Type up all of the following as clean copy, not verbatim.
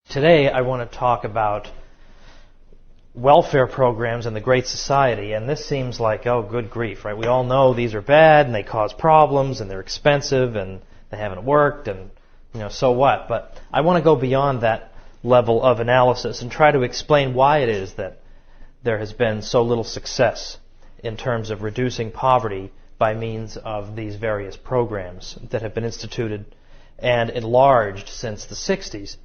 Today I want to talk about welfare programs in the Great Society, and this seems like, oh, good grief, right? We all know these are bad and they cause problems and they're expensive and they haven't worked and, so what? But I want to go beyond that level of analysis and try to explain why it is that there has been so little success in terms of reducing poverty by means of these various programs that have been instituted and enlarged since the 60s.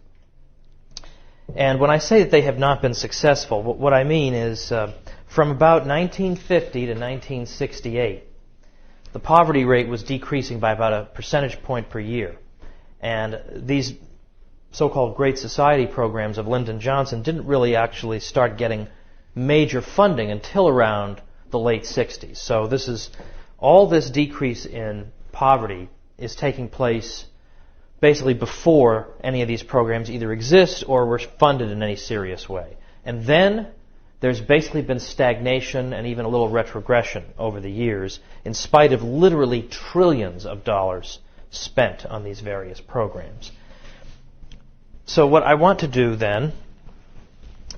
And when I say that they have not been successful, what I mean is from about 1950 to 1968, the poverty rate was decreasing by about a percentage point per year. And these so-called Great Society programs of Lyndon Johnson didn't really actually start getting major funding until around the late 60s. So all this decrease in poverty is taking place basically before any of these programs either exist or were funded in any serious way. And then there's basically been stagnation and even a little retrogression over the years, in spite of literally trillions of dollars spent on these various programs. So what I want to do then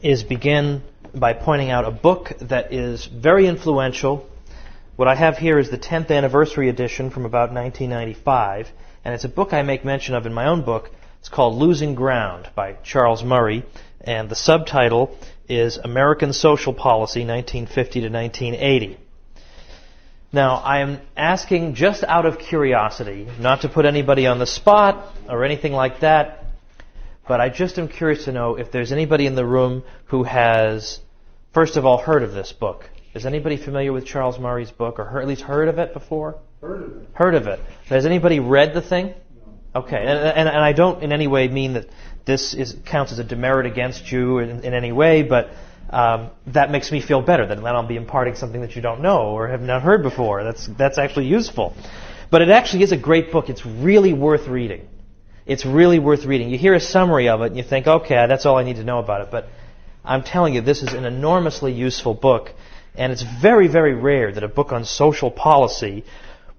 is begin by pointing out a book that is very influential. What I have here is the 10th anniversary edition from about 1995. And it's a book I make mention of in my own book. It's called Losing Ground by Charles Murray, and the subtitle is American Social Policy, 1950 to 1980. Now, I am asking just out of curiosity, not to put anybody on the spot or anything like that, but I just am curious to know if there's anybody in the room who has, first of all, heard of this book. Is anybody familiar with Charles Murray's book, or at least heard of it before? Heard of it. Has anybody read the thing? No. Okay, and I don't in any way mean that this counts as a demerit against you in any way, but that makes me feel better, that I'll be imparting something that you don't know or have not heard before. That's actually useful. But it actually is a great book. It's really worth reading. It's really worth reading. You hear a summary of it and you think, okay, that's all I need to know about it. But I'm telling you, this is an enormously useful book, and it's very, very rare that a book on social policy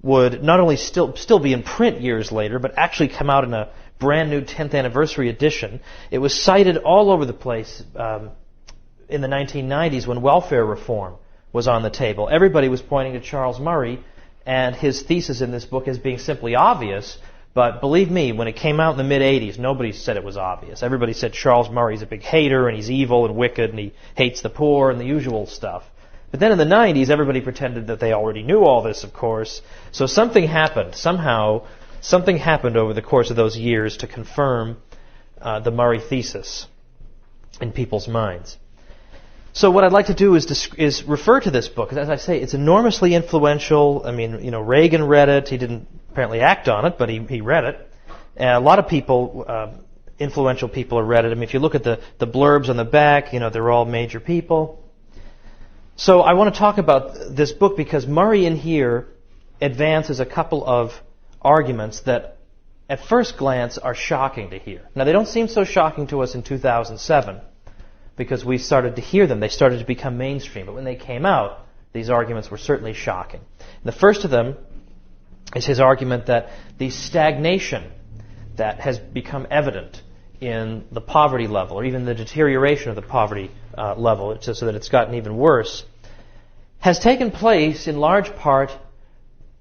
would not only still be in print years later, but actually come out in a brand new 10th anniversary edition. It was cited all over the place in the 1990s when welfare reform was on the table. Everybody was pointing to Charles Murray and his thesis in this book as being simply obvious, but believe me, when it came out in the mid-'80s, nobody said it was obvious. Everybody said Charles Murray's a big hater, and he's evil and wicked, and he hates the poor, and the usual stuff. But then in the 90s, everybody pretended that they already knew all this, of course. So something happened. Somehow, something happened over the course of those years to confirm the Murray thesis in people's minds. So what I'd like to do is refer to this book. As I say, it's enormously influential. I mean, Reagan read it. He didn't apparently act on it, but he read it. And a lot of people, influential people, have read it. I mean, if you look at the blurbs on the back, they're all major people. So I want to talk about this book because Murray in here advances a couple of arguments that at first glance are shocking to hear. Now, they don't seem so shocking to us in 2007 because we started to hear them. They started to become mainstream. But when they came out, these arguments were certainly shocking. And the first of them is his argument that the stagnation that has become evident in the poverty level, or even the deterioration of the poverty level, so that it's gotten even worse, has taken place in large part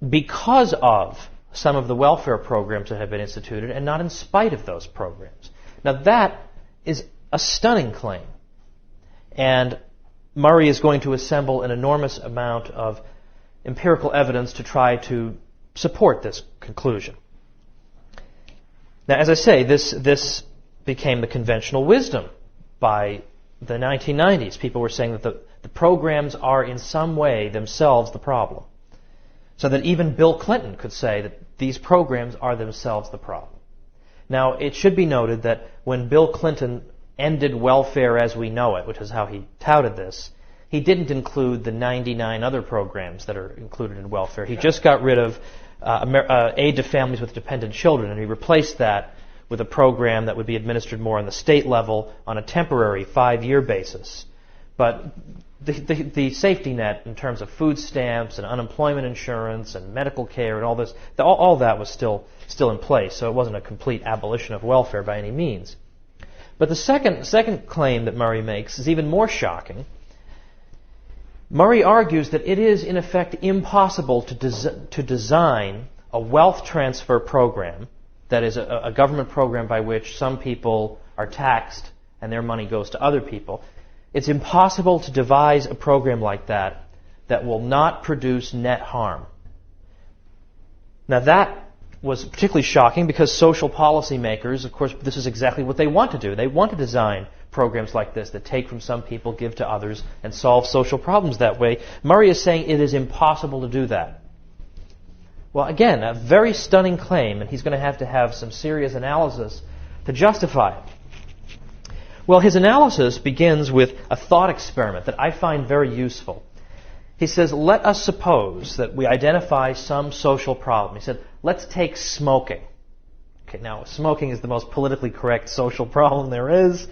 because of some of the welfare programs that have been instituted and not in spite of those programs. Now that is a stunning claim. And Murray is going to assemble an enormous amount of empirical evidence to try to support this conclusion. Now, as I say, this became the conventional wisdom by the 1990s. People were saying that the programs are in some way themselves the problem. So that even Bill Clinton could say that these programs are themselves the problem. Now, it should be noted that when Bill Clinton ended welfare as we know it, which is how he touted this, he didn't include the 99 other programs that are included in welfare. He just got rid of aid to families with dependent children, and he replaced that with a program that would be administered more on the state level on a temporary 5-year basis. But the safety net in terms of food stamps and unemployment insurance and medical care and all this, all that was still in place, so it wasn't a complete abolition of welfare by any means. But the second claim that Murray makes is even more shocking. Murray argues that it is, in effect, impossible to design a wealth transfer program, that is, a government program by which some people are taxed and their money goes to other people. It's impossible to devise a program like that will not produce net harm. Now that was particularly shocking because social policy makers, of course, this is exactly what they want to do. They want to design programs like this that take from some people, give to others, and solve social problems that way. Murray is saying it is impossible to do that. Well, again, a very stunning claim, and he's going to have some serious analysis to justify it. Well, his analysis begins with a thought experiment that I find very useful. He says, let us suppose that we identify some social problem. He said, let's take smoking. Okay, now, smoking is the most politically correct social problem there is.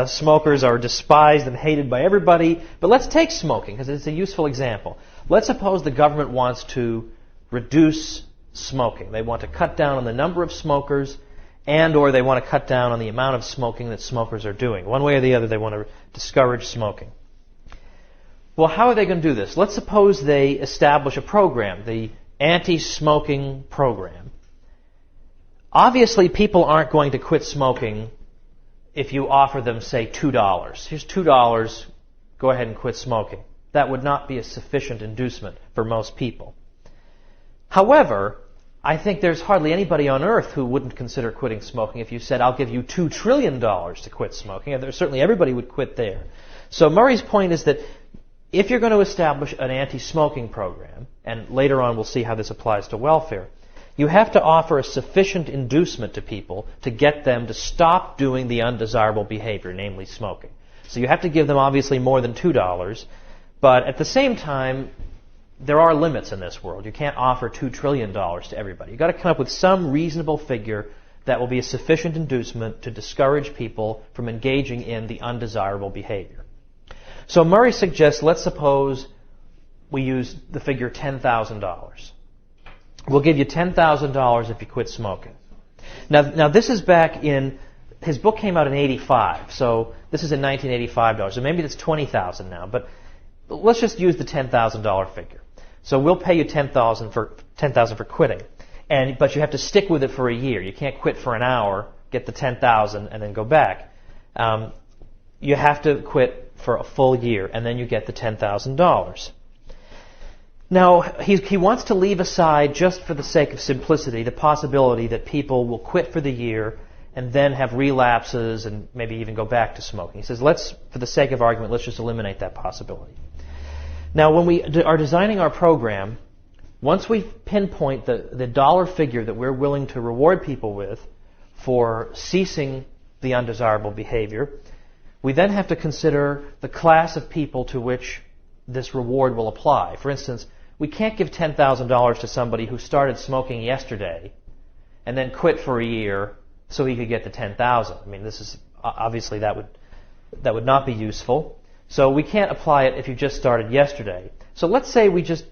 Smokers are despised and hated by everybody. But let's take smoking, because it's a useful example. Let's suppose the government wants to reduce smoking. They want to cut down on the number of smokers, and or they want to cut down on the amount of smoking that smokers are doing. One way or the other, they want to discourage smoking. Well, how are they going to do this? Let's suppose they establish a program, the anti-smoking program. Obviously, people aren't going to quit smoking if you offer them, say, $2. Here's $2, go ahead and quit smoking. That would not be a sufficient inducement for most people. However, I think there's hardly anybody on earth who wouldn't consider quitting smoking if you said, I'll give you $2 trillion to quit smoking. And certainly everybody would quit there. So Murray's point is that if you're going to establish an anti-smoking program, and later on we'll see how this applies to welfare, you have to offer a sufficient inducement to people to get them to stop doing the undesirable behavior, namely smoking. So you have to give them obviously more than $2, but at the same time, there are limits in this world. You can't offer $2 trillion to everybody. You've got to come up with some reasonable figure that will be a sufficient inducement to discourage people from engaging in the undesirable behavior. So Murray suggests, let's suppose we use the figure $10,000. We'll give you $10,000 if you quit smoking. Now this is back in, his book came out in 85, so this is in 1985 dollars. So maybe that's $20,000 now, but let's just use the $10,000 figure. So we'll pay you $10,000 for quitting, but you have to stick with it for a year. You can't quit for an hour, get the $10,000, and then go back. You have to quit for a full year, and then you get the $10,000. Now, he wants to leave aside, just for the sake of simplicity, the possibility that people will quit for the year and then have relapses and maybe even go back to smoking. He says, for the sake of argument, let's just eliminate that possibility. Now, when we are designing our program, once we pinpoint the dollar figure that we're willing to reward people with for ceasing the undesirable behavior, we then have to consider the class of people to which this reward will apply. For instance, we can't give $10,000 to somebody who started smoking yesterday and then quit for a year so he could get the $10,000. I mean, this is obviously that would not be useful. So we can't apply it if you just started yesterday. So let's say we just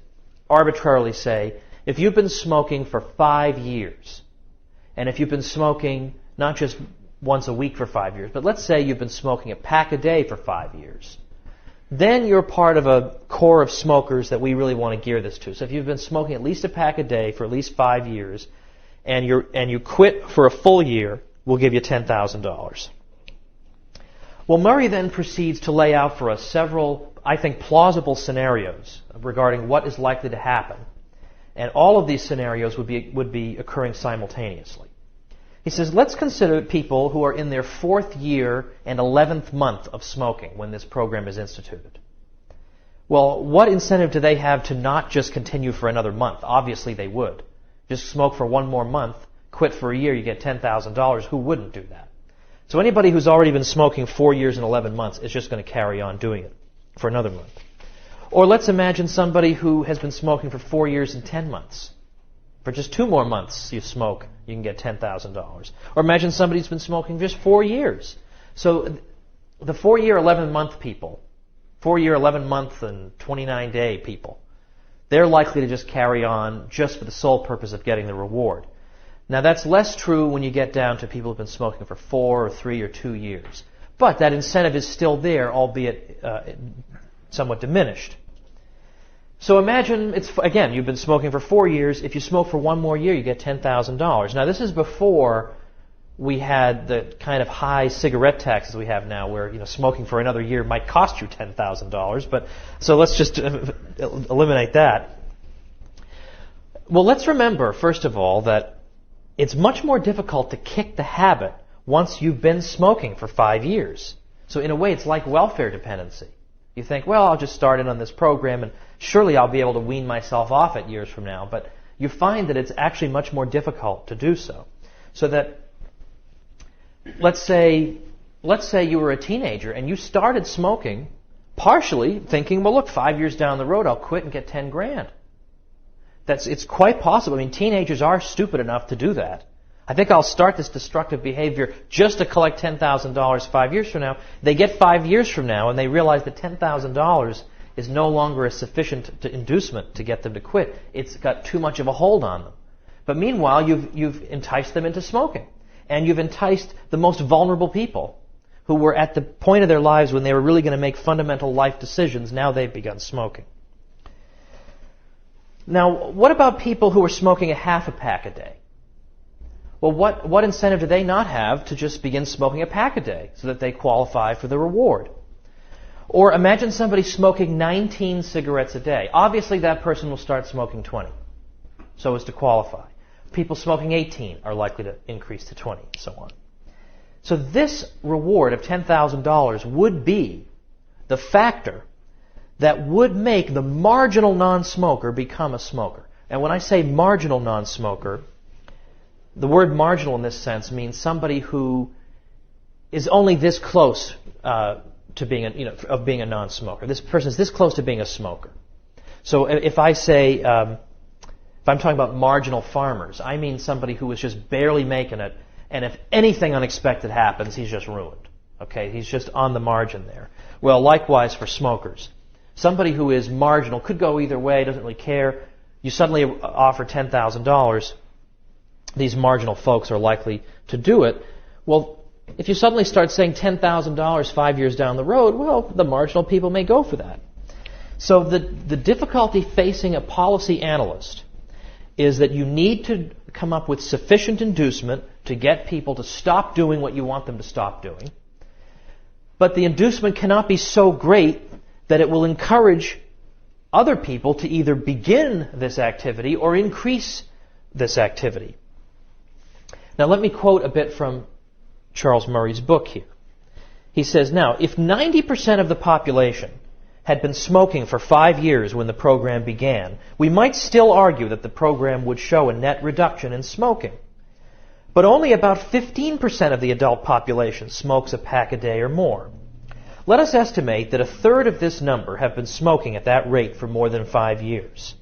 arbitrarily say, if you've been smoking for 5 years, and if you've been smoking not just once a week for 5 years, but let's say you've been smoking a pack a day for 5 years, then you're part of a core of smokers that we really want to gear this to. So if you've been smoking at least a pack a day for at least 5 years, and you quit for a full year, we'll give you $10,000. Well, Murray then proceeds to lay out for us several, I think, plausible scenarios regarding what is likely to happen. And all of these scenarios would be occurring simultaneously. He says, let's consider people who are in their 4th year and 11th month of smoking when this program is instituted. Well, what incentive do they have to not just continue for another month? Obviously they would. Just smoke for one more month, quit for a year, you get $10,000. Who wouldn't do that? So anybody who's already been smoking 4 years and 11 months is just going to carry on doing it for another month. Or let's imagine somebody who has been smoking for 4 years and 10 months. For just 2 more months you smoke, you can get $10,000. Or imagine somebody who's been smoking just 4 years. So the 4-year, 11-month people, 4-year, 11-month, and 29-day people, they're likely to just carry on just for the sole purpose of getting the reward. Now that's less true when you get down to people who've been smoking for 4 or 3 or 2 years. But that incentive is still there, albeit somewhat diminished. So imagine, again, you've been smoking for 4 years. If you smoke for 1 more year, you get $10,000. Now this is before we had the kind of high cigarette taxes we have now, where smoking for another year might cost you $10,000. But so let's just eliminate that. Well, let's remember, first of all, that it's much more difficult to kick the habit once you've been smoking for 5 years. So in a way, it's like welfare dependency. You think, well, I'll just start in on this program and surely I'll be able to wean myself off it years from now. But you find that it's actually much more difficult to do so. So that, let's say you were a teenager and you started smoking partially thinking, well, look, 5 years down the road, I'll quit and get 10 grand. It's quite possible. I mean, teenagers are stupid enough to do that. I think I'll start this destructive behavior just to collect $10,000 5 years from now. They get 5 years from now and they realize that $10,000 is no longer a sufficient inducement to get them to quit. It's got too much of a hold on them. But meanwhile, you've enticed them into smoking. And you've enticed the most vulnerable people who were at the point of their lives when they were really going to make fundamental life decisions. Now they've begun smoking. Now, what about people who are smoking a half a pack a day? Well, what incentive do they not have to just begin smoking a pack a day so that they qualify for the reward? Or imagine somebody smoking 19 cigarettes a day. Obviously, that person will start smoking 20 so as to qualify. People smoking 18 are likely to increase to 20, and so on. So this reward of $10,000 would be the factor that would make the marginal non-smoker become a smoker. And when I say marginal non-smoker, the word marginal in this sense means somebody who is only this close to being of being a non-smoker. This person is this close to being a smoker. So if I say, if I'm talking about marginal farmers, I mean somebody who is just barely making it, and if anything unexpected happens, he's just ruined. Okay, he's just on the margin there. Well, likewise for smokers. Somebody who is marginal, could go either way, doesn't really care. You suddenly offer $10,000, these marginal folks are likely to do it. Well, if you suddenly start saying $10,000 5 years down the road, well, the marginal people may go for that. So the difficulty facing a policy analyst is that you need to come up with sufficient inducement to get people to stop doing what you want them to stop doing. But the inducement cannot be so great that it will encourage other people to either begin this activity or increase this activity. Now let me quote a bit from Charles Murray's book here. He says, now, if 90% of the population had been smoking for 5 years when the program began, we might still argue that the program would show a net reduction in smoking. But only about 15% of the adult population smokes a pack a day or more. Let us estimate that a third of this number have been smoking at that rate for more than 5 years.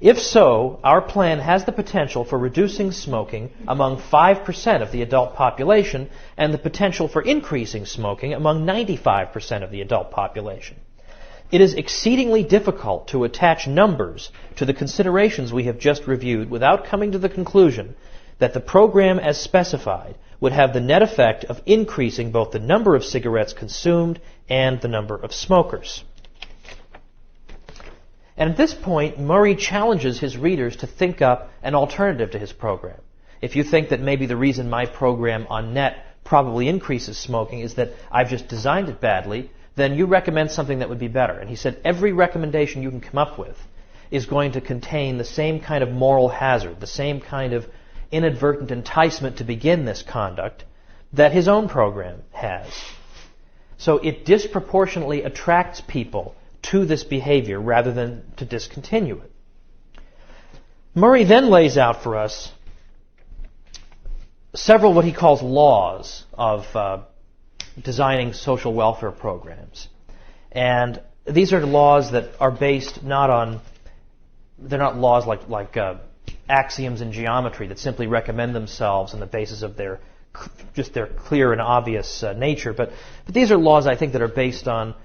If so, our plan has the potential for reducing smoking among 5% of the adult population and the potential for increasing smoking among 95% of the adult population. It is exceedingly difficult to attach numbers to the considerations we have just reviewed without coming to the conclusion that the program as specified would have the net effect of increasing both the number of cigarettes consumed and the number of smokers. And at this point, Murray challenges his readers to think up an alternative to his program. If you think that maybe the reason my program on net probably increases smoking is that I've just designed it badly, then you recommend something that would be better. And he said every recommendation you can come up with is going to contain the same kind of moral hazard, the same kind of inadvertent enticement to begin this conduct that his own program has. So it disproportionately attracts people to this behavior rather than to discontinue it. Murray then lays out for us several what he calls laws of designing social welfare programs. And these are laws that are based not on, they're not laws like axioms in geometry that simply recommend themselves on the basis of their clear and obvious nature, but these are laws I think that are based on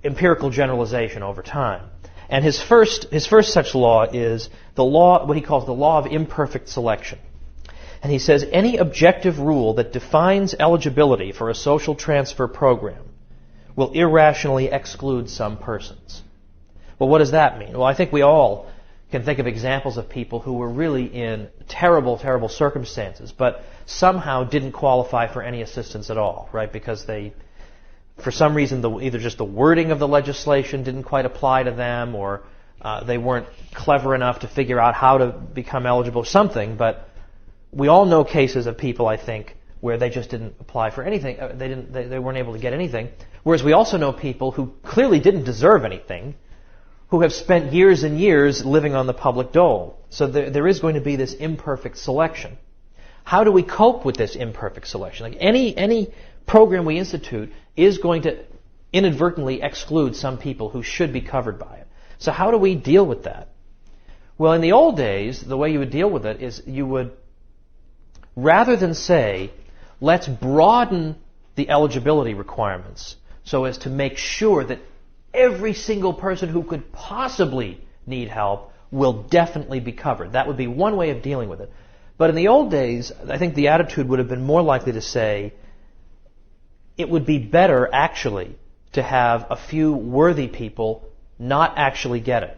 empirical generalization over time. And his first such law is the law, what he calls the law of imperfect selection. And he says any objective rule that defines eligibility for a social transfer program will irrationally exclude some persons. Well, what does that mean? Well, I think we all can think of examples of people who were really in terrible, terrible circumstances, but somehow didn't qualify for any assistance at all, right? Because they, for some reason, either just the wording of the legislation didn't quite apply to them, or they weren't clever enough to figure out how to become eligible, something. But we all know cases of people, I think, where they just didn't apply for anything. They weren't able to get anything. Whereas we also know people who clearly didn't deserve anything, who have spent years and years living on the public dole. So there is going to be this imperfect selection. How do we cope with this imperfect selection? Like any program we institute is going to inadvertently exclude some people who should be covered by it. So how do we deal with that? Well, in the old days, the way you would deal with it is you would, rather than say, let's broaden the eligibility requirements so as to make sure that every single person who could possibly need help will definitely be covered. That would be one way of dealing with it. But in the old days, I think the attitude would have been more likely to say, it would be better actually to have a few worthy people not actually get it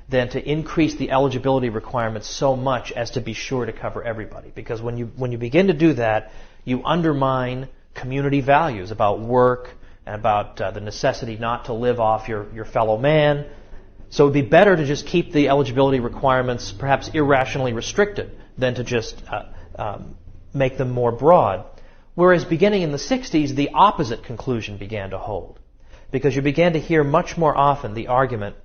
than to increase the eligibility requirements so much as to be sure to cover everybody. Because when you begin to do that, you undermine community values about work and about the necessity not to live off your fellow man. So it would be better to just keep the eligibility requirements perhaps irrationally restricted than to just make them more broad. Whereas beginning in the 60s, the opposite conclusion began to hold. Because you began to hear much more often the argument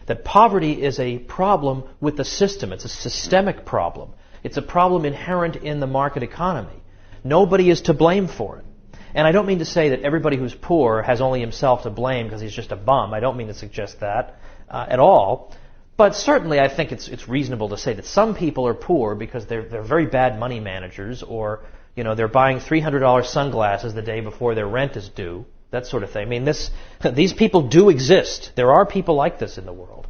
that poverty is a problem with the system. It's a systemic problem. It's a problem inherent in the market economy. Nobody is to blame for it. And I don't mean to say that everybody who's poor has only himself to blame because he's just a bum. I don't mean to suggest that at all. But certainly I think it's reasonable to say that some people are poor because they're very bad money managers, or they're buying $300 sunglasses the day before their rent is due, that sort of thing. I mean, these people do exist. There are people like this in the world.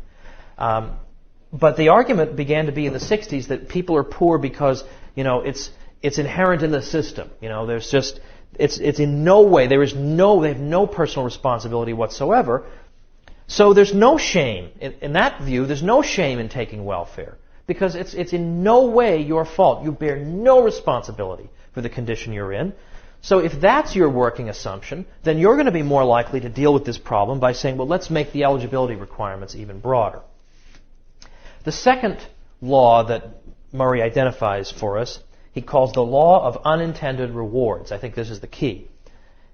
But the argument began to be in the 60s that people are poor because, it's inherent in the system. There's just, it's in no way, they have no personal responsibility whatsoever. So there's no shame. In that view, there's no shame in taking welfare because it's in no way your fault. You bear no responsibility for the condition you're in. So if that's your working assumption, then you're going to be more likely to deal with this problem by saying, well, let's make the eligibility requirements even broader. The second law that Murray identifies for us, he calls the law of unintended rewards. I think this is the key.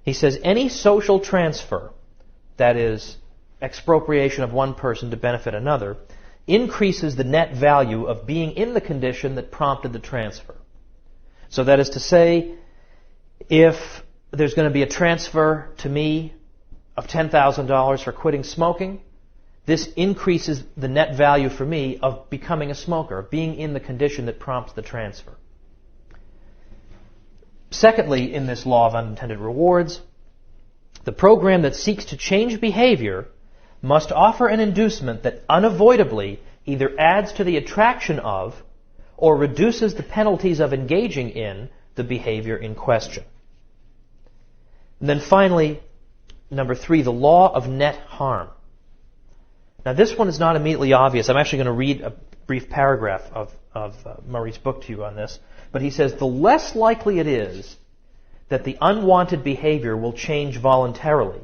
He says any social transfer, that is, expropriation of one person to benefit another, increases the net value of being in the condition that prompted the transfer. So that is to say, if there's going to be a transfer to me of $10,000 for quitting smoking, this increases the net value for me of becoming a smoker, of being in the condition that prompts the transfer. Secondly, in this law of unintended rewards, the program that seeks to change behavior must offer an inducement that unavoidably either adds to the attraction of or reduces the penalties of engaging in the behavior in question. And then finally, number 3, the law of net harm. Now this one is not immediately obvious. I'm actually going to read a brief paragraph of Murray's book to you on this. But he says, the less likely it is that the unwanted behavior will change voluntarily,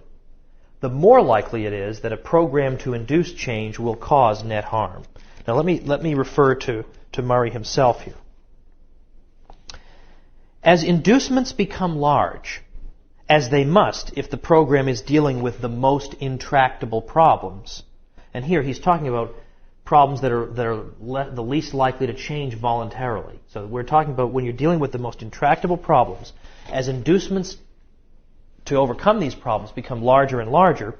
the more likely it is that a program to induce change will cause net harm. Now let me refer to Murray himself here. As inducements become large, as they must if the program is dealing with the most intractable problems, and here he's talking about problems that are the least likely to change voluntarily. So we're talking about when you're dealing with the most intractable problems, as inducements to overcome these problems become larger and larger,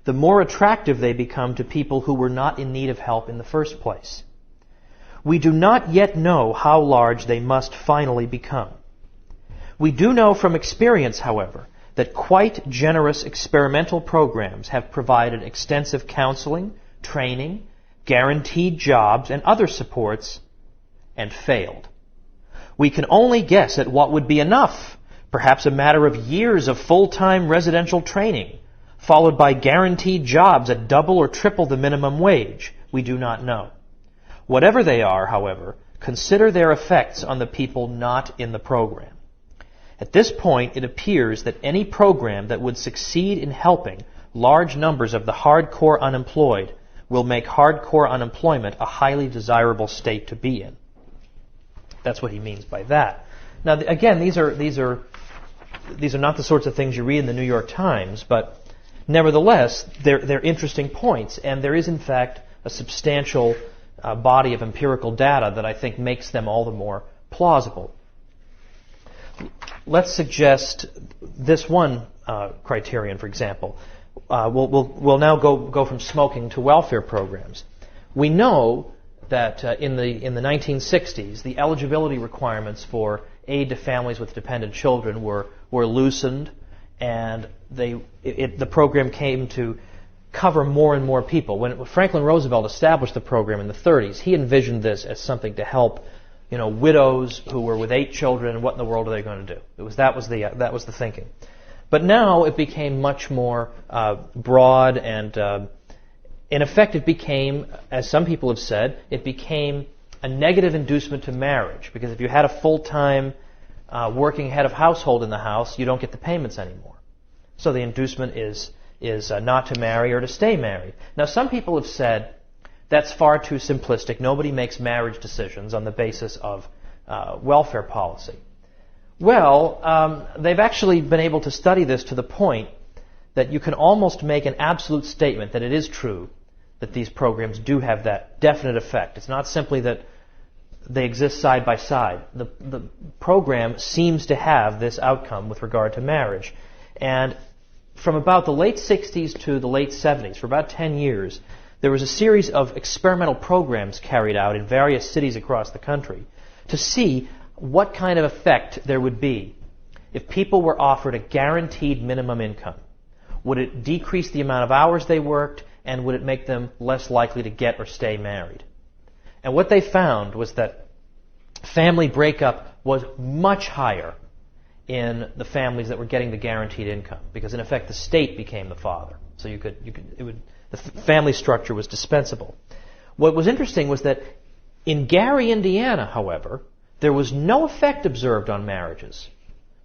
the more attractive they become to people who were not in need of help in the first place. We do not yet know how large they must finally become. We do know from experience, however, that quite generous experimental programs have provided extensive counseling, training, guaranteed jobs, and other supports, and failed. We can only guess at what would be enough, perhaps a matter of years of full-time residential training, followed by guaranteed jobs at double or triple the minimum wage. We do not know. Whatever they are, however, consider their effects on the people not in the program. At this point, it appears that any program that would succeed in helping large numbers of the hardcore unemployed will make hardcore unemployment a highly desirable state to be in. That's what he means by that. Now, again, these are not the sorts of things you read in the New York Times, but nevertheless, they're interesting points, and there is, in fact, a substantial body of empirical data that I think makes them all the more plausible. Let's suggest this one criterion, for example. We'll now go from smoking to welfare programs. We know that in the 1960s, the eligibility requirements for aid to families with dependent children were loosened, and the program came to cover more and more people. When Franklin Roosevelt established the program in the 30s, he envisioned this as something to help, widows who were with 8 children. What in the world are they going to do? That was the thinking. But now it became much more broad, and in effect it became, as some people have said, it became a negative inducement to marriage, because if you had a full-time working head of household in the house, you don't get the payments anymore. So the inducement is not to marry or to stay married. Now, some people have said that's far too simplistic. Nobody makes marriage decisions on the basis of welfare policy. Well, they've actually been able to study this to the point that you can almost make an absolute statement that it is true that these programs do have that definite effect. It's not simply that they exist side by side. The program seems to have this outcome with regard to marriage. And from about the late 60s to the late 70s, for about 10 years, there was a series of experimental programs carried out in various cities across the country to see what kind of effect there would be if people were offered a guaranteed minimum income. Would it decrease the amount of hours they worked, and would it make them less likely to get or stay married? And what they found was that family breakup was much higher in the families that were getting the guaranteed income, because in effect the state became the father. So the family structure was dispensable. What was interesting was that in Gary, Indiana, however, there was no effect observed on marriages.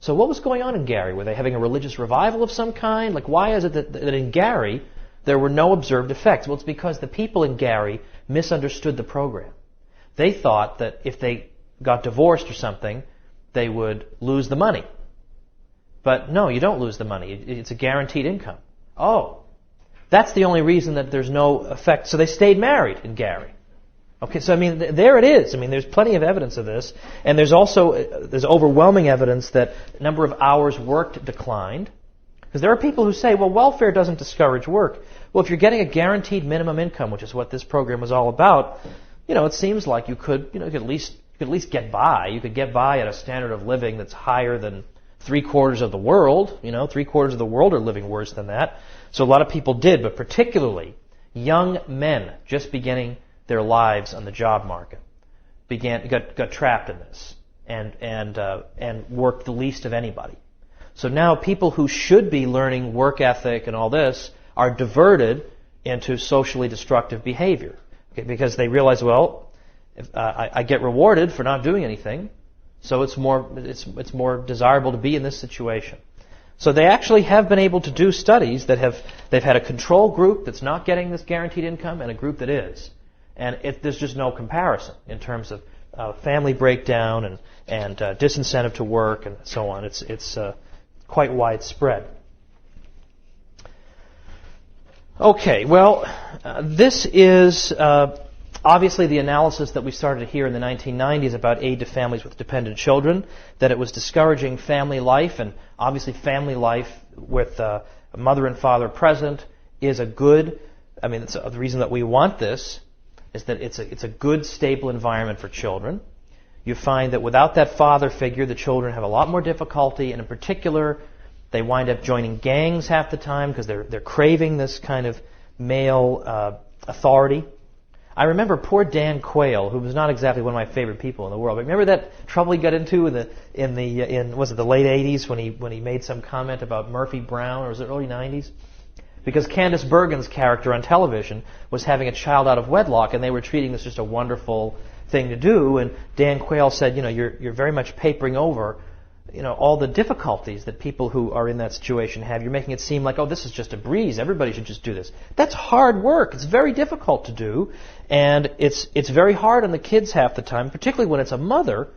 So what was going on in Gary? Were they having a religious revival of some kind? Why is it that in Gary there were no observed effects? Well, it's because the people in Gary misunderstood the program. They thought that if they got divorced or something, they would lose the money. But no, you don't lose the money. It's a guaranteed income. Oh, that's the only reason that there's no effect. So they stayed married in Gary. Okay, so there it is. There's plenty of evidence of this. And there's overwhelming evidence that the number of hours worked declined. Because there are people who say, well, welfare doesn't discourage work. Well, if you're getting a guaranteed minimum income, which is what this program was all about, it seems like you could at least get by. You could get by at a standard of living that's higher than 3/4 of the world. 3/4 of the world are living worse than that. So a lot of people did, but particularly young men just beginning their lives on the job market got trapped in this and worked the least of anybody. So now people who should be learning work ethic and all this are diverted into socially destructive behavior, because they realize, well, if, I get rewarded for not doing anything, so it's more desirable to be in this situation. So they actually have been able to do studies that they've had a control group that's not getting this guaranteed income and a group that is, and there's just no comparison in terms of family breakdown and disincentive to work and so on. It's quite widespread. Okay, well, this is obviously the analysis that we started here in the 1990s about aid to families with dependent children, that it was discouraging family life, and obviously family life with a mother and father present is a good, the reason that we want this is that it's a good, stable environment for children. You find that without that father figure, the children have a lot more difficulty, and in particular, they wind up joining gangs half the time because they're craving this kind of male authority. I remember poor Dan Quayle, who was not exactly one of my favorite people in the world. But remember that trouble he got into in was it the late '80s when he made some comment about Murphy Brown, or was it early '90s? Because Candice Bergen's character on television was having a child out of wedlock, and they were treating this just a wonderful thing to do. And Dan Quayle said, you're very much papering over, all the difficulties that people who are in that situation have. You're making it seem like, oh, this is just a breeze. Everybody should just do this. That's hard work. It's very difficult to do, and it's very hard on the kids half the time, particularly when it's a mother,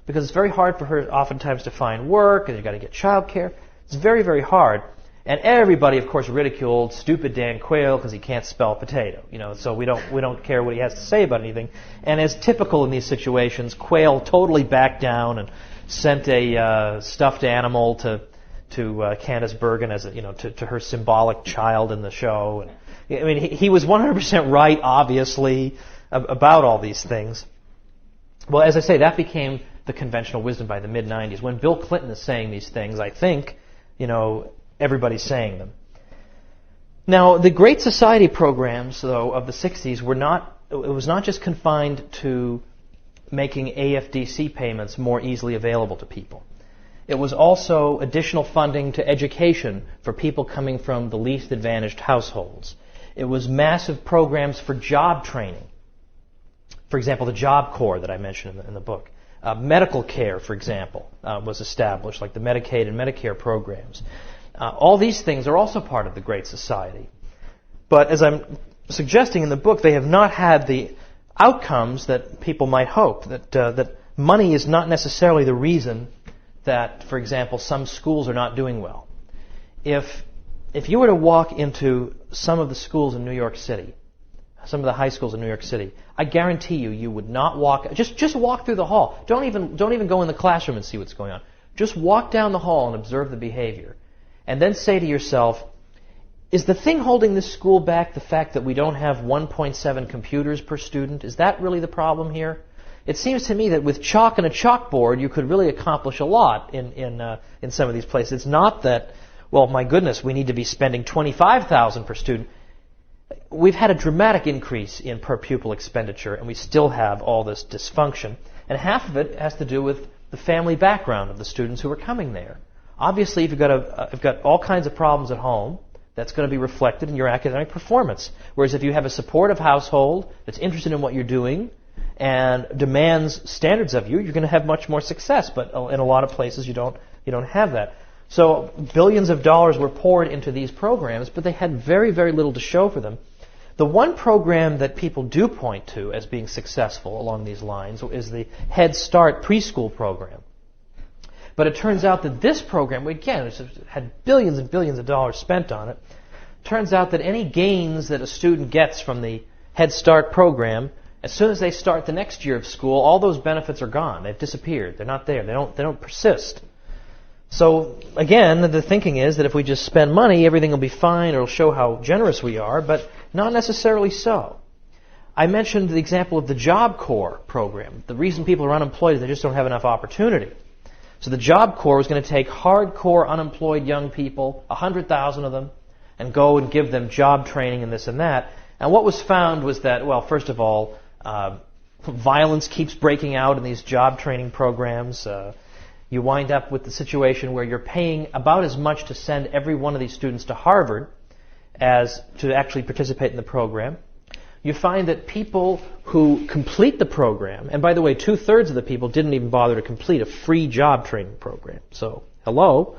because it's very hard for her oftentimes to find work, and you've got to get childcare. It's very, very hard. And everybody, of course, ridiculed stupid Dan Quayle because he can't spell potato. So we don't care what he has to say about anything. And as typical in these situations, Quayle totally backed down and sent a stuffed animal to Candice Bergen as to her symbolic child in the show. And I mean, he was 100% right, obviously, about all these things. Well, as I say, that became the conventional wisdom by the mid-'90s. When Bill Clinton is saying these things, I think, everybody's saying them. Now, the Great Society programs, though, of the 60s it was not just confined to making AFDC payments more easily available to people. It was also additional funding to education for people coming from the least advantaged households. It was massive programs for job training. For example, the Job Corps that I mentioned in the book. Medical care, for example, was established, like the Medicaid and Medicare programs. All these things are also part of the Great Society. But as I'm suggesting in the book, they have not had the outcomes that people might hope, that money is not necessarily the reason that, for example, some schools are not doing well. If you were to walk into some of the schools in New York City, some of the high schools in New York City, I guarantee you would not walk, just walk through the hall. Don't even go in the classroom and see what's going on. Just walk down the hall and observe the behavior. And then say to yourself, is the thing holding this school back the fact that we don't have 1.7 computers per student? Is that really the problem here? It seems to me that with chalk and a chalkboard, you could really accomplish a lot in some of these places. It's not that, well, my goodness, we need to be spending $25,000 per student. We've had a dramatic increase in per pupil expenditure, and we still have all this dysfunction. And half of it has to do with the family background of the students who are coming there. Obviously, if you've got all kinds of problems at home, that's going to be reflected in your academic performance. Whereas if you have a supportive household that's interested in what you're doing and demands standards of you, you're going to have much more success. But in a lot of places, you don't have that. So billions of dollars were poured into these programs, but they had very, very little to show for them. The one program that people do point to as being successful along these lines is the Head Start preschool program. But it turns out that this program, again, had billions and billions of dollars spent on it. Turns out that any gains that a student gets from the Head Start program, as soon as they start the next year of school, all those benefits are gone. They've disappeared. They're not there. They don't persist. So again, the thinking is that if we just spend money, everything will be fine. It'll show how generous we are, but not necessarily so. I mentioned the example of the Job Corps program. The reason people are unemployed is they just don't have enough opportunity. So the Job Corps was going to take hardcore unemployed young people, 100,000 of them, and go and give them job training and this and that. And what was found was that, well, first of all, violence keeps breaking out in these job training programs. You wind up with the situation where you're paying about as much to send every one of these students to Harvard as to actually participate in the program. You find that people who complete the program, and by the way, 2/3 of the people didn't even bother to complete a free job training program. So, hello.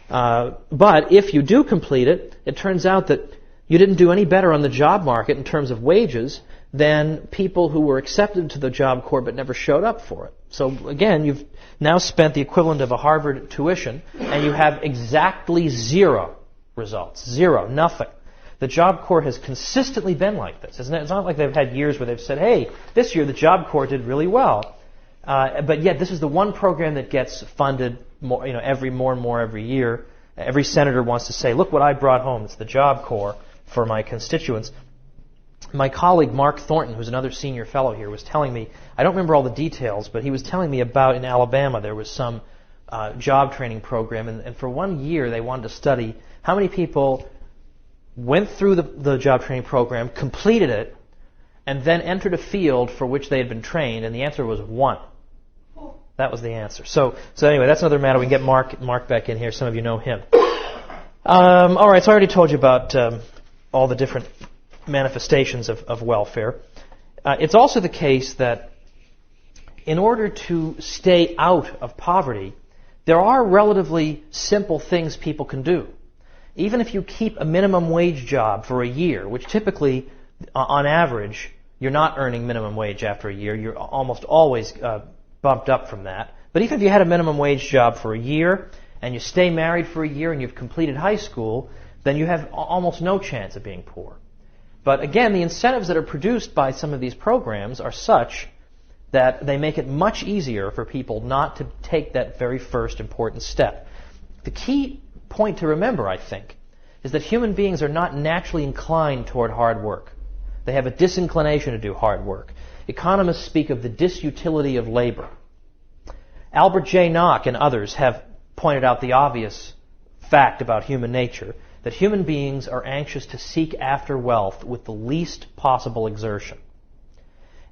But if you do complete it, it turns out that you didn't do any better on the job market in terms of wages than people who were accepted to the Job Corps but never showed up for it. So again, you've now spent the equivalent of a Harvard tuition, and you have exactly zero results. Zero. Nothing. The Job Corps has consistently been like this, isn't it? It's not like they've had years where they've said, hey, this year the Job Corps did really well. But yet this is the one program that gets funded more and more every year. Every senator wants to say, look what I brought home. It's the Job Corps for my constituents. My colleague Mark Thornton, who's another senior fellow here, was telling me, I don't remember all the details, but he was telling me about in Alabama there was some job training program, and for 1 year they wanted to study how many people went through the job training program, completed it, and then entered a field for which they had been trained, and the answer was 1. That was the answer. So anyway, that's another matter. We can get Mark back in here. Some of you know him. All right, so I already told you about all the different manifestations of welfare. It's also the case that in order to stay out of poverty, there are relatively simple things people can do. Even if you keep a minimum wage job for a year, which typically, on average, you're not earning minimum wage after a year. You're almost always bumped up from that. But even if you had a minimum wage job for a year, and you stay married for a year, and you've completed high school, then you have almost no chance of being poor. But again, the incentives that are produced by some of these programs are such that they make it much easier for people not to take that very first important step. The key point to remember, I think, is that human beings are not naturally inclined toward hard work. They have a disinclination to do hard work. Economists speak of the disutility of labor. Albert J. Nock and others have pointed out the obvious fact about human nature, that human beings are anxious to seek after wealth with the least possible exertion.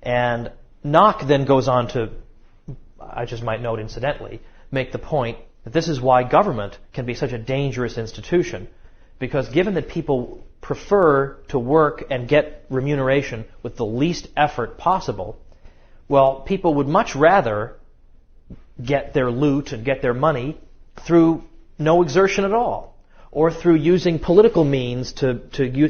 And Nock then goes on to, I just might note incidentally, make the point that this is why government can be such a dangerous institution, because given that people prefer to work and get remuneration with the least effort possible, well, people would much rather get their loot and get their money through no exertion at all, or through using political means to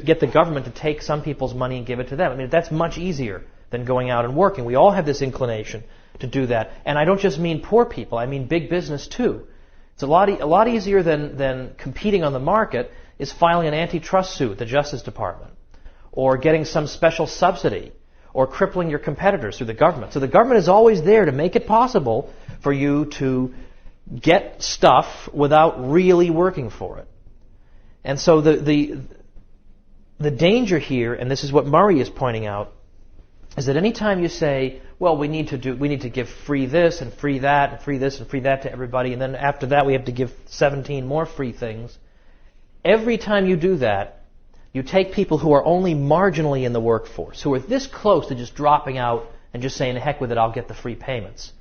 get the government to take some people's money and give it to them. I mean, that's much easier than going out and working. We all have this inclination to do that. And I don't just mean poor people, I mean big business too. It's a lot easier than competing on the market is filing an antitrust suit at the Justice Department, or getting some special subsidy, or crippling your competitors through the government. So the government is always there to make it possible for you to get stuff without really working for it. And so the danger here, and this is what Murray is pointing out, is that any time you say, well, we need to give free this and free that and free this and free that to everybody, and then after that we have to give 17 more free things, every time you do that, you take people who are only marginally in the workforce, who are this close to just dropping out and just saying, heck with it, I'll get the free payments.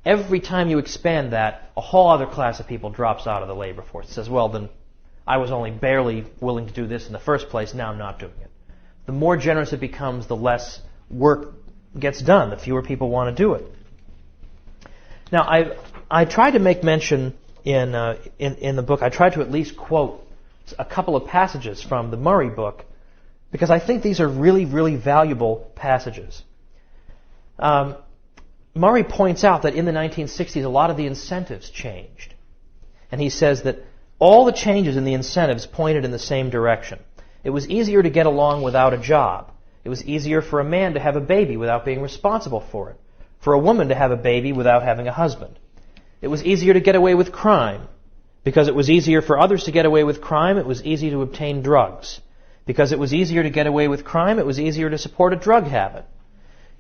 Every time you expand that, a whole other class of people drops out of the labor force. It says, well, then I was only barely willing to do this in the first place, now I'm not doing it. The more generous it becomes, the less work gets done, the fewer people want to do it. Now, I tried to make mention in the book, I tried to at least quote a couple of passages from the Murray book, because I think these are really, really valuable passages. Murray points out that in the 1960s, a lot of the incentives changed. And he says that all the changes in the incentives pointed in the same direction. It was easier to get along without a job. It was easier for a man to have a baby without being responsible for it. For a woman to have a baby without having a husband. It was easier to get away with crime. Because it was easier for others to get away with crime, it was easy to obtain drugs. Because it was easier to get away with crime, it was easier to support a drug habit.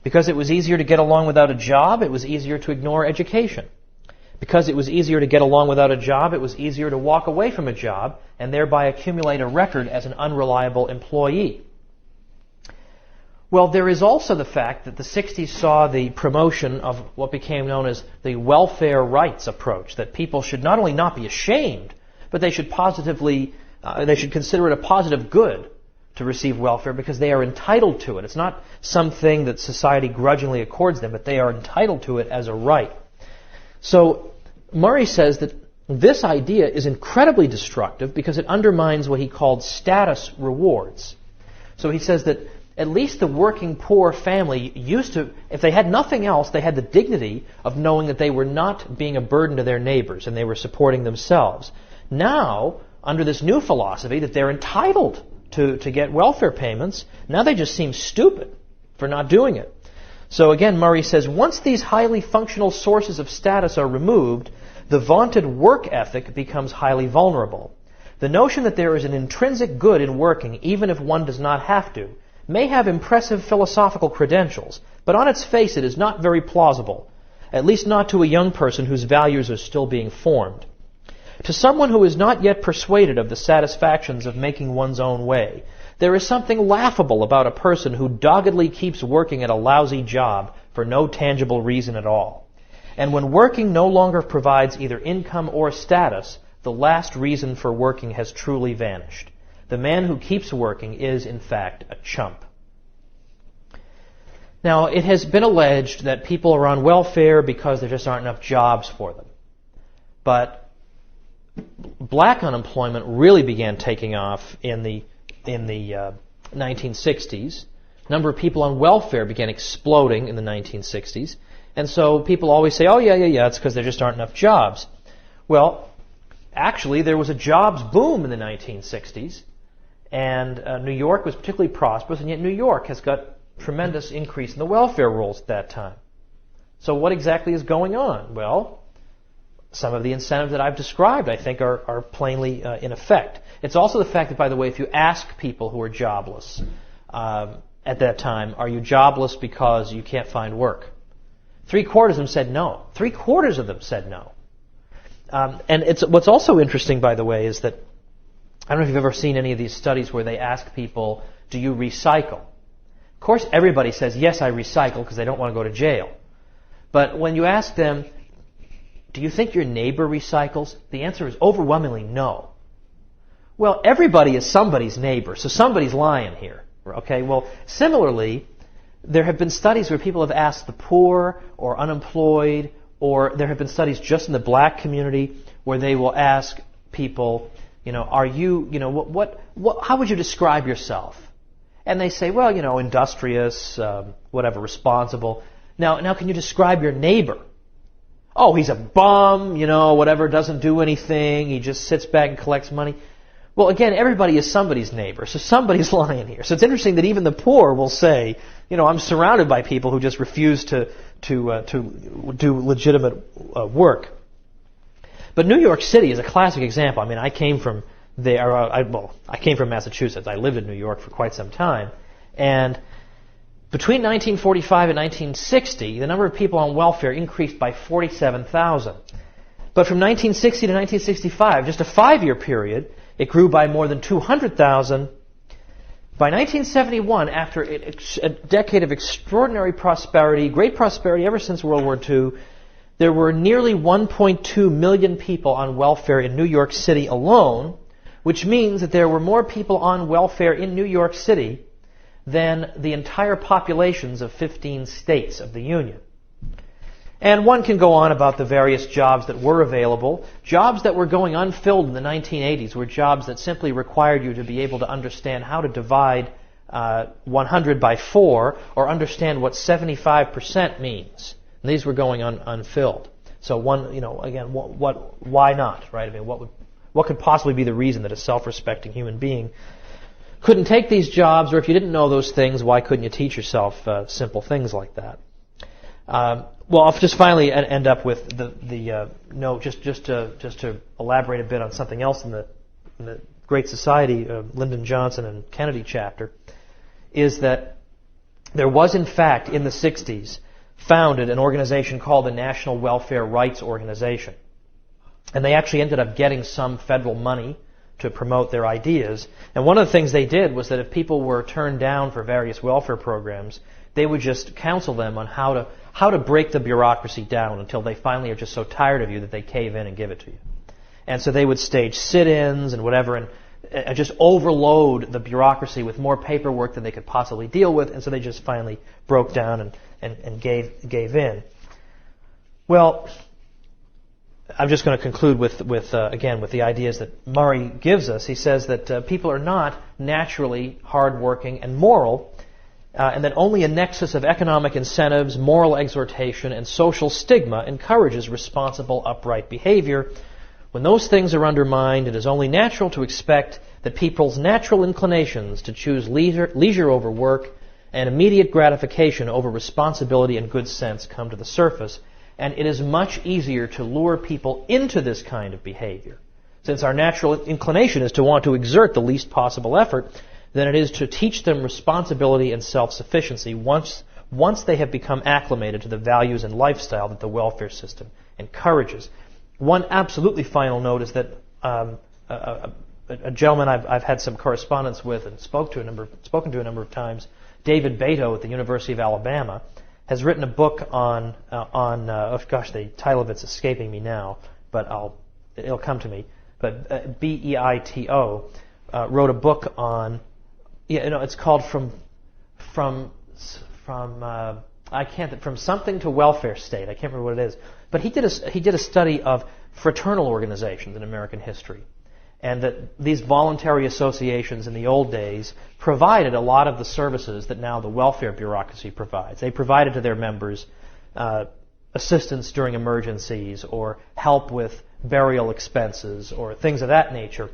Because it was easier to get along without a job, it was easier to ignore education. Because it was easier to get along without a job, it was easier to walk away from a job and thereby accumulate a record as an unreliable employee. Well, there is also the fact that the 60s saw the promotion of what became known as the welfare rights approach, that people should not only not be ashamed, but they should consider it a positive good to receive welfare because they are entitled to it. It's not something that society grudgingly accords them, but they are entitled to it as a right. So Murray says that this idea is incredibly destructive because it undermines what he called status rewards. So he says that at least the working poor family used to, if they had nothing else, they had the dignity of knowing that they were not being a burden to their neighbors and they were supporting themselves. Now, under this new philosophy that they're entitled to get welfare payments, now they just seem stupid for not doing it. So again, Murray says, once these highly functional sources of status are removed, the vaunted work ethic becomes highly vulnerable. The notion that there is an intrinsic good in working, even if one does not have to, may have impressive philosophical credentials, but on its face it is not very plausible, at least not to a young person whose values are still being formed. To someone who is not yet persuaded of the satisfactions of making one's own way, there is something laughable about a person who doggedly keeps working at a lousy job for no tangible reason at all. And when working no longer provides either income or status, the last reason for working has truly vanished. The man who keeps working is, in fact, a chump. Now, it has been alleged that people are on welfare because there just aren't enough jobs for them. But black unemployment really began taking off in the 1960s. The number of people on welfare began exploding in the 1960s. And so people always say, oh, yeah, it's because there just aren't enough jobs. Well, actually, there was a jobs boom in the 1960s. And New York was particularly prosperous, and yet New York has got tremendous increase in the welfare rolls at that time. So what exactly is going on? Well, some of the incentives that I've described, I think, are plainly in effect. It's also the fact that, by the way, if you ask people who are jobless at that time, are you jobless because you can't find work? 3/4 of them said no. 3/4 of them said no. And what's also interesting, by the way, is that I don't know if you've ever seen any of these studies where they ask people, do you recycle? Of course, everybody says, yes, I recycle because they don't want to go to jail. But when you ask them, do you think your neighbor recycles? The answer is overwhelmingly no. Well, everybody is somebody's neighbor, so somebody's lying here. Okay, well, similarly, there have been studies where people have asked the poor or unemployed, or there have been studies just in the black community where they will ask people, are you, how would you describe yourself? And they say, well, industrious, whatever, responsible. Now, can you describe your neighbor? Oh, he's a bum, whatever, doesn't do anything, he just sits back and collects money. Well, again, everybody is somebody's neighbor, so somebody's lying here. So it's interesting that even the poor will say, I'm surrounded by people who just refuse to do legitimate work. But New York City is a classic example. I mean, I came from Massachusetts. I lived in New York for quite some time. And between 1945 and 1960, the number of people on welfare increased by 47,000. But from 1960 to 1965, just a 5-year period, it grew by more than 200,000. By 1971, after a decade of extraordinary prosperity, great prosperity ever since World War II, there were nearly 1.2 million people on welfare in New York City alone, which means that there were more people on welfare in New York City than the entire populations of 15 states of the Union. And one can go on about the various jobs that were available. Jobs that were going unfilled in the 1980s were jobs that simply required you to be able to understand how to divide 100 by 4 or understand what 75% means. And these were going unfilled. So why not, right? I mean, what could possibly be the reason that a self-respecting human being couldn't take these jobs, or if you didn't know those things, why couldn't you teach yourself simple things like that? Well, I'll just finally end up with just to elaborate a bit on something else in the Great Society, Lyndon Johnson and Kennedy chapter, is that there was in fact in the 60s founded an organization called the National Welfare Rights Organization. And they actually ended up getting some federal money to promote their ideas. And one of the things they did was that if people were turned down for various welfare programs, they would just counsel them on how to break the bureaucracy down until they finally are just so tired of you that they cave in and give it to you. And so they would stage sit-ins and whatever and just overload the bureaucracy with more paperwork than they could possibly deal with, and so they just finally broke down and gave in. Well, I'm just going to conclude with the ideas that Murray gives us. He says that people are not naturally hardworking and moral, and that only a nexus of economic incentives, moral exhortation, and social stigma encourages responsible, upright behavior. When those things are undermined, it is only natural to expect that people's natural inclinations to choose leisure over work and immediate gratification over responsibility and good sense come to the surface, and it is much easier to lure people into this kind of behavior, since our natural inclination is to want to exert the least possible effort, than it is to teach them responsibility and self-sufficiency once they have become acclimated to the values and lifestyle that the welfare system encourages. One absolutely final note is that a gentleman I've had some correspondence with and spoken to a number of times, David Beto at the University of Alabama, has written a book on the title of it's escaping me now, but it'll come to me. But Beito wrote a book on, it's called from something to welfare state. I can't remember what it is. But he did a study of fraternal organizations in American history, and that these voluntary associations in the old days provided a lot of the services that now the welfare bureaucracy provides. They provided to their members assistance during emergencies or help with burial expenses or things of that nature.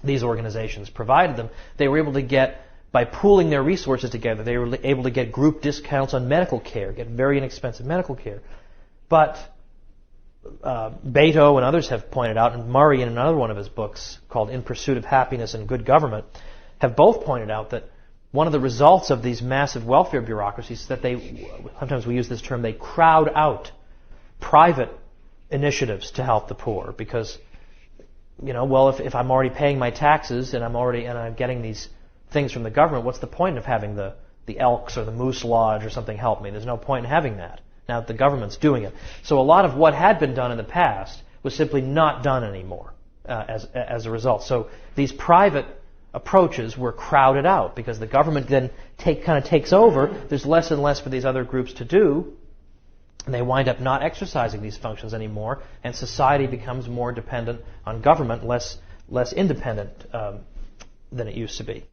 These organizations provided them. They were able to get, by pooling their resources together, they were able to get group discounts on medical care, get very inexpensive medical care. But Beto and others have pointed out, and Murray in another one of his books called In Pursuit of Happiness and Good Government, have both pointed out that one of the results of these massive welfare bureaucracies is that sometimes we use this term, they crowd out private initiatives to help the poor, because, if I'm already paying my taxes and I'm getting these things from the government, what's the point of having the Elks or the Moose Lodge or something help me? There's no point in having that now that the government's doing it. So a lot of what had been done in the past was simply not done anymore as a result. So these private approaches were crowded out because the government then kind of takes over. There's less and less for these other groups to do, and they wind up not exercising these functions anymore, and society becomes more dependent on government, less independent than it used to be.